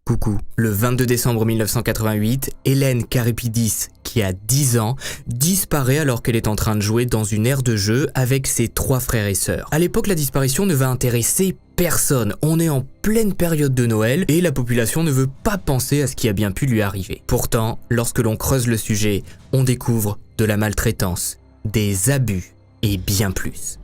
Coucou. Le 22 décembre 1988, Hélène Karipidis, qui a 10 ans, disparaît alors qu'elle est en train de jouer dans une aire de jeu avec ses 3 frères et sœurs. À l'époque, la disparition ne va intéresser personne. On est en pleine période de Noël et la population ne veut pas penser à ce qui a bien pu lui arriver. Pourtant, lorsque l'on creuse le sujet, on découvre de la maltraitance, des abus et bien plus.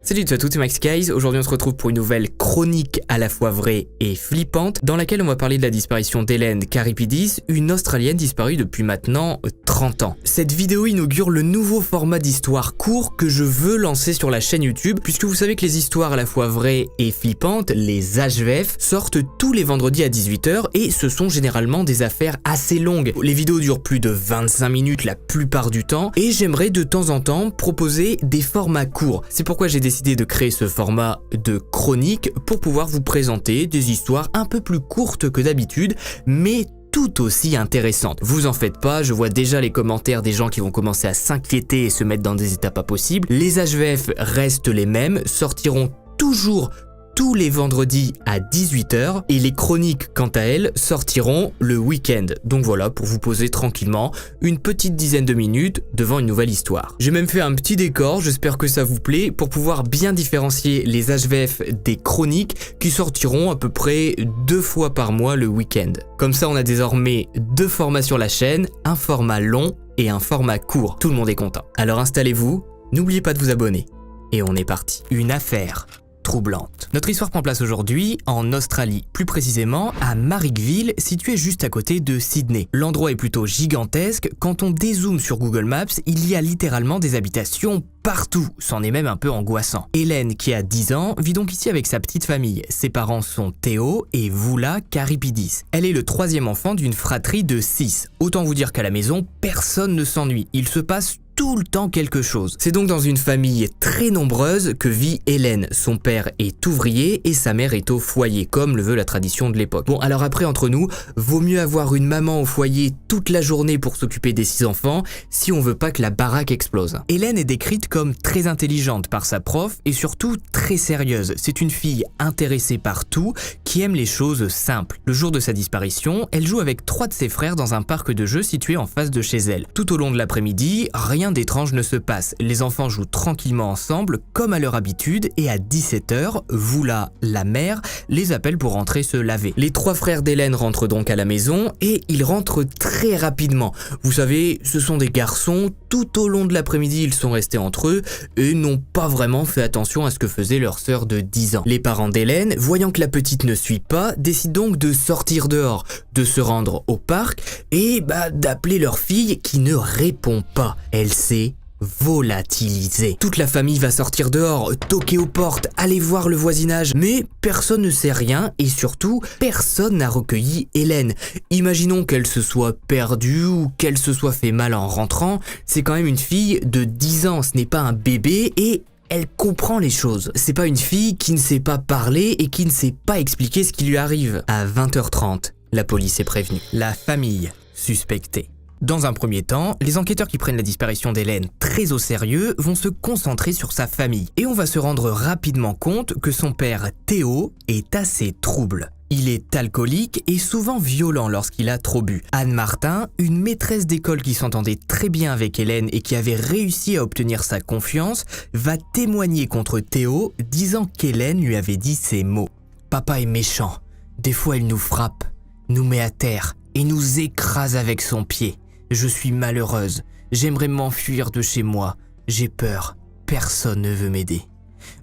Salut à tous, c'est Max Guys. Aujourd'hui on se retrouve pour une nouvelle chronique à la fois vraie et flippante dans laquelle on va parler de la disparition d'Hélène Karipidis, une Australienne disparue depuis maintenant 30 ans. Cette vidéo inaugure le nouveau format d'histoire court que je veux lancer sur la chaîne YouTube, puisque vous savez que les histoires à la fois vraies et flippantes, les HVF, sortent tous les vendredis à 18 h et ce sont généralement des affaires assez longues. Les vidéos durent plus de 25 minutes la plupart du temps et j'aimerais de temps en temps proposer des formats courts. C'est pourquoi j'ai décidé de créer ce format de chronique pour pouvoir vous présenter des histoires un peu plus courtes que d'habitude, mais tout aussi intéressantes. Vous en faites pas, je vois déjà les commentaires des gens qui vont commencer à s'inquiéter et se mettre dans des états pas possibles. Les HVF restent les mêmes, sortiront toujours tous les vendredis à 18 h et les chroniques quant à elles sortiront le week-end. Donc voilà, pour vous poser tranquillement une petite dizaine de minutes devant une nouvelle histoire. J'ai même fait un petit décor, j'espère que ça vous plaît, pour pouvoir bien différencier les HVF des chroniques qui sortiront à peu près 2 fois par mois le week-end. Comme ça on a désormais 2 formats sur la chaîne, un format long et un format court. Tout le monde est content. Alors installez-vous, n'oubliez pas de vous abonner. Et on est parti. Une affaire troublante. Notre histoire prend place aujourd'hui en Australie, plus précisément à Marrickville, situé juste à côté de Sydney. L'endroit est plutôt gigantesque, quand on dézoome sur Google Maps, il y a littéralement des habitations partout, c'en est même un peu angoissant. Hélène, qui a 10 ans, vit donc ici avec sa petite famille. Ses parents sont Theo et Voula Karipidis. Elle est le 3e enfant d'une fratrie de 6. Autant vous dire qu'à la maison, personne ne s'ennuie. Il se passe tout le temps quelque chose. C'est donc dans une famille très nombreuse que vit Hélène. Son père est ouvrier et sa mère est au foyer, comme le veut la tradition de l'époque. Bon, alors après, entre nous, vaut mieux avoir une maman au foyer toute la journée pour s'occuper des 6 enfants si on veut pas que la baraque explose. Hélène est décrite comme très intelligente par sa prof et surtout très sérieuse. C'est une fille intéressée par tout, qui aime les choses simples. Le jour de sa disparition, elle joue avec 3 de ses frères dans un parc de jeux situé en face de chez elle. Tout au long de l'après-midi, rien d'étrange ne se passe. Les enfants jouent tranquillement ensemble, comme à leur habitude, et à 17 h, Voula, la mère, les appelle pour rentrer se laver. Les 3 frères d'Hélène rentrent donc à la maison, et ils rentrent très rapidement. Vous savez, ce sont des garçons, tout au long de l'après-midi, ils sont restés entre eux, et n'ont pas vraiment fait attention à ce que faisait leur sœur de 10 ans. Les parents d'Hélène, voyant que la petite ne suit pas, décident donc de sortir dehors, de se rendre au parc, et d'appeler leur fille qui ne répond pas. Elle s'est volatilisée. Toute la famille va sortir dehors, toquer aux portes, aller voir le voisinage, mais personne ne sait rien et surtout, personne n'a recueilli Hélène. Imaginons qu'elle se soit perdue ou qu'elle se soit fait mal en rentrant, c'est quand même une fille de 10 ans, ce n'est pas un bébé et elle comprend les choses. C'est pas une fille qui ne sait pas parler et qui ne sait pas expliquer ce qui lui arrive. À 20 h 30, la police est prévenue. La famille suspectée. Dans un premier temps, les enquêteurs qui prennent la disparition d'Hélène très au sérieux vont se concentrer sur sa famille. Et on va se rendre rapidement compte que son père Theo est assez trouble. Il est alcoolique et souvent violent lorsqu'il a trop bu. Anne Martin, une maîtresse d'école qui s'entendait très bien avec Hélène et qui avait réussi à obtenir sa confiance, va témoigner contre Theo, disant qu'Hélène lui avait dit ces mots. « Papa est méchant. Des fois il nous frappe, nous met à terre et nous écrase avec son pied. Je suis malheureuse, j'aimerais m'enfuir de chez moi, j'ai peur, personne ne veut m'aider.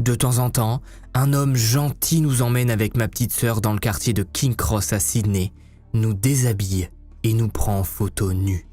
De temps en temps, un homme gentil nous emmène avec ma petite sœur dans le quartier de King Cross à Sydney, nous déshabille et nous prend en photo nus.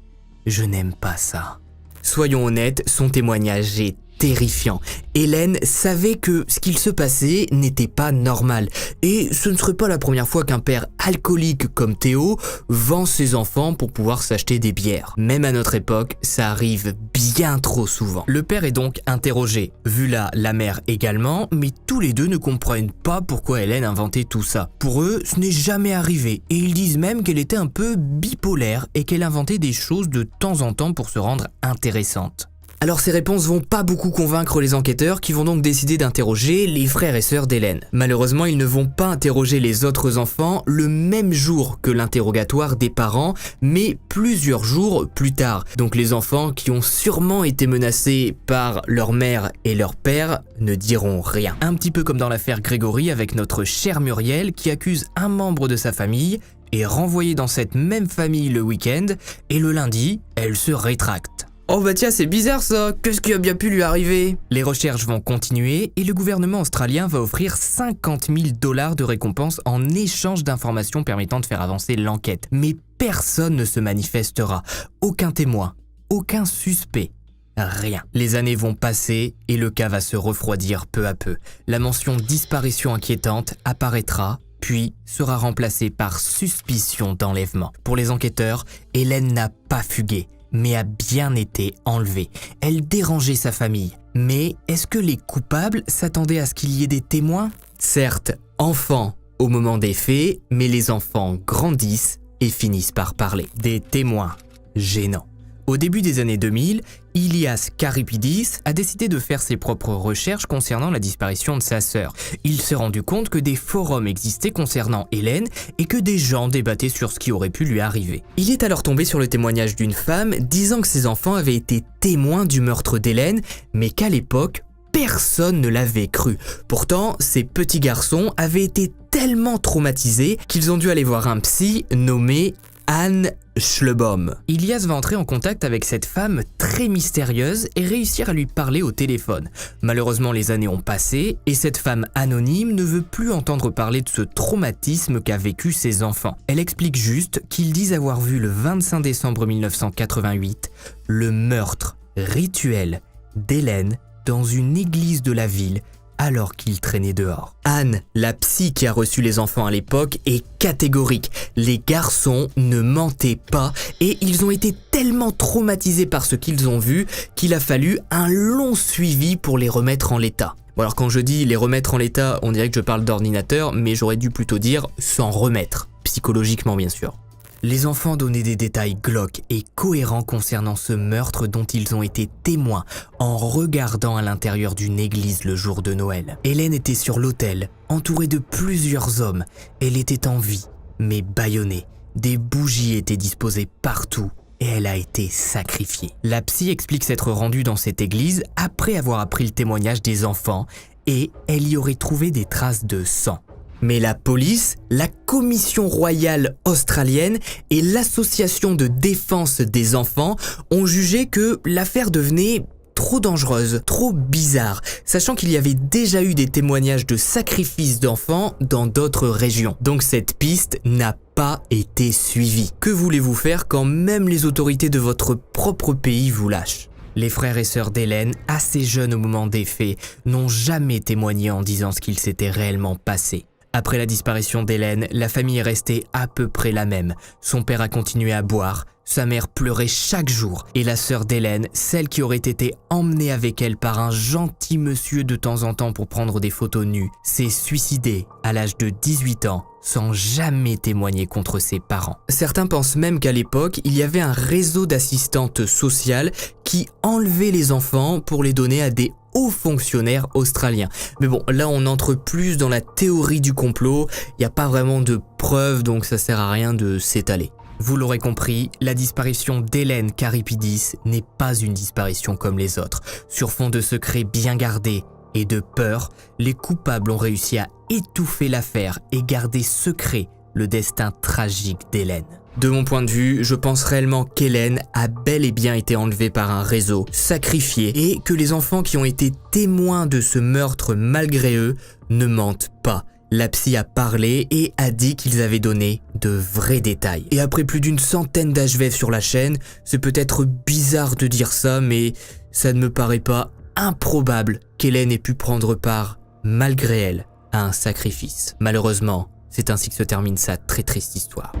Je n'aime pas ça. » Soyons honnêtes, son témoignage est terrifiant. Hélène savait que ce qu'il se passait n'était pas normal. Et ce ne serait pas la première fois qu'un père alcoolique comme Théo vend ses enfants pour pouvoir s'acheter des bières. Même à notre époque, ça arrive bien trop souvent. Le père est donc interrogé. Vu là, la mère également, mais tous les deux ne comprennent pas pourquoi Hélène inventait tout ça. Pour eux, ce n'est jamais arrivé. Et ils disent même qu'elle était un peu bipolaire et qu'elle inventait des choses de temps en temps pour se rendre intéressante. Alors ces réponses vont pas beaucoup convaincre les enquêteurs qui vont donc décider d'interroger les frères et sœurs d'Hélène. Malheureusement, ils ne vont pas interroger les autres enfants le même jour que l'interrogatoire des parents, mais plusieurs jours plus tard. Donc les enfants qui ont sûrement été menacés par leur mère et leur père ne diront rien. Un petit peu comme dans l'affaire Grégory avec notre chère Muriel qui accuse un membre de sa famille, est renvoyée dans cette même famille le week-end et le lundi, elle se rétracte. Oh bah tiens, c'est bizarre ça, qu'est-ce qui a bien pu lui arriver? Les recherches vont continuer et le gouvernement australien va offrir 50 000 $ de récompense en échange d'informations permettant de faire avancer l'enquête. Mais personne ne se manifestera, aucun témoin, aucun suspect. Rien. Les années vont passer et le cas va se refroidir peu à peu. La mention disparition inquiétante apparaîtra, puis sera remplacée par suspicion d'enlèvement. Pour les enquêteurs, Hélène n'a pas fugué, mais a bien été enlevée. Elle dérangeait sa famille. Mais est-ce que les coupables s'attendaient à ce qu'il y ait des témoins? Certes, enfants au moment des faits, mais les enfants grandissent et finissent par parler. Des témoins gênants. Au début des années 2000, Ilias Karipidis a décidé de faire ses propres recherches concernant la disparition de sa sœur. Il s'est rendu compte que des forums existaient concernant Hélène et que des gens débattaient sur ce qui aurait pu lui arriver. Il est alors tombé sur le témoignage d'une femme disant que ses enfants avaient été témoins du meurtre d'Hélène, mais qu'à l'époque, personne ne l'avait cru. Pourtant, ces petits garçons avaient été tellement traumatisés qu'ils ont dû aller voir un psy nommé Anne Schlebaum. Ilias va entrer en contact avec cette femme très mystérieuse et réussir à lui parler au téléphone. Malheureusement, les années ont passé et cette femme anonyme ne veut plus entendre parler de ce traumatisme qu'a vécu ses enfants. Elle explique juste qu'ils disent avoir vu le 25 décembre 1988 le meurtre rituel d'Hélène dans une église de la ville alors qu'il traînait dehors. Anne, la psy qui a reçu les enfants à l'époque, est catégorique. Les garçons ne mentaient pas et ils ont été tellement traumatisés par ce qu'ils ont vu qu'il a fallu un long suivi pour les remettre en l'état. Bon alors quand je dis les remettre en l'état, on dirait que je parle d'ordinateur, mais j'aurais dû plutôt dire s'en remettre, psychologiquement bien sûr. Les enfants donnaient des détails glauques et cohérents concernant ce meurtre dont ils ont été témoins en regardant à l'intérieur d'une église le jour de Noël. Hélène était sur l'autel, entourée de plusieurs hommes. Elle était en vie, mais bâillonnée. Des bougies étaient disposées partout et elle a été sacrifiée. La psy explique s'être rendue dans cette église après avoir appris le témoignage des enfants et elle y aurait trouvé des traces de sang. Mais la police, la Commission royale australienne et l'Association de défense des enfants ont jugé que l'affaire devenait trop dangereuse, trop bizarre, sachant qu'il y avait déjà eu des témoignages de sacrifices d'enfants dans d'autres régions. Donc cette piste n'a pas été suivie. Que voulez-vous faire quand même les autorités de votre propre pays vous lâchent? Les frères et sœurs d'Hélène, assez jeunes au moment des faits, n'ont jamais témoigné en disant ce qu'il s'était réellement passé. Après la disparition d'Hélène, la famille est restée à peu près la même. Son père a continué à boire, sa mère pleurait chaque jour et la sœur d'Hélène, celle qui aurait été emmenée avec elle par un gentil monsieur de temps en temps pour prendre des photos nues, s'est suicidée à l'âge de 18 ans sans jamais témoigner contre ses parents. Certains pensent même qu'à l'époque, il y avait un réseau d'assistantes sociales qui enlevaient les enfants pour les donner à des hauts fonctionnaires australiens. Mais bon, là on entre plus dans la théorie du complot, il n'y a pas vraiment de preuves donc ça sert à rien de s'étaler. Vous l'aurez compris, la disparition d'Hélène Karipidis n'est pas une disparition comme les autres. Sur fond de secrets bien gardés et de peur, les coupables ont réussi à étouffer l'affaire et garder secret le destin tragique d'Hélène. De mon point de vue, je pense réellement qu'Hélène a bel et bien été enlevée par un réseau, sacrifiée, et que les enfants qui ont été témoins de ce meurtre malgré eux ne mentent pas. La psy a parlé et a dit qu'ils avaient donné de vrais détails. Et après plus d'une centaine d'HVF sur la chaîne, c'est peut-être bizarre de dire ça, mais ça ne me paraît pas improbable qu'Hélène ait pu prendre part, malgré elle, à un sacrifice. Malheureusement, c'est ainsi que se termine sa très triste histoire.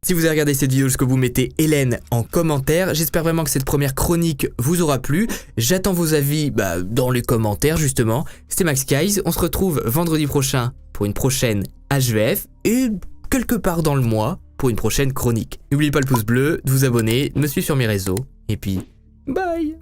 Si vous avez regardé cette vidéo jusqu'au bout, mettez Hélène en commentaire. J'espère vraiment que cette première chronique vous aura plu. J'attends vos avis dans les commentaires justement. C'était Max Guys, on se retrouve vendredi prochain pour une prochaine HVF et quelque part dans le mois pour une prochaine chronique. N'oubliez pas le pouce bleu, de vous abonner, de me suivre sur mes réseaux et puis bye.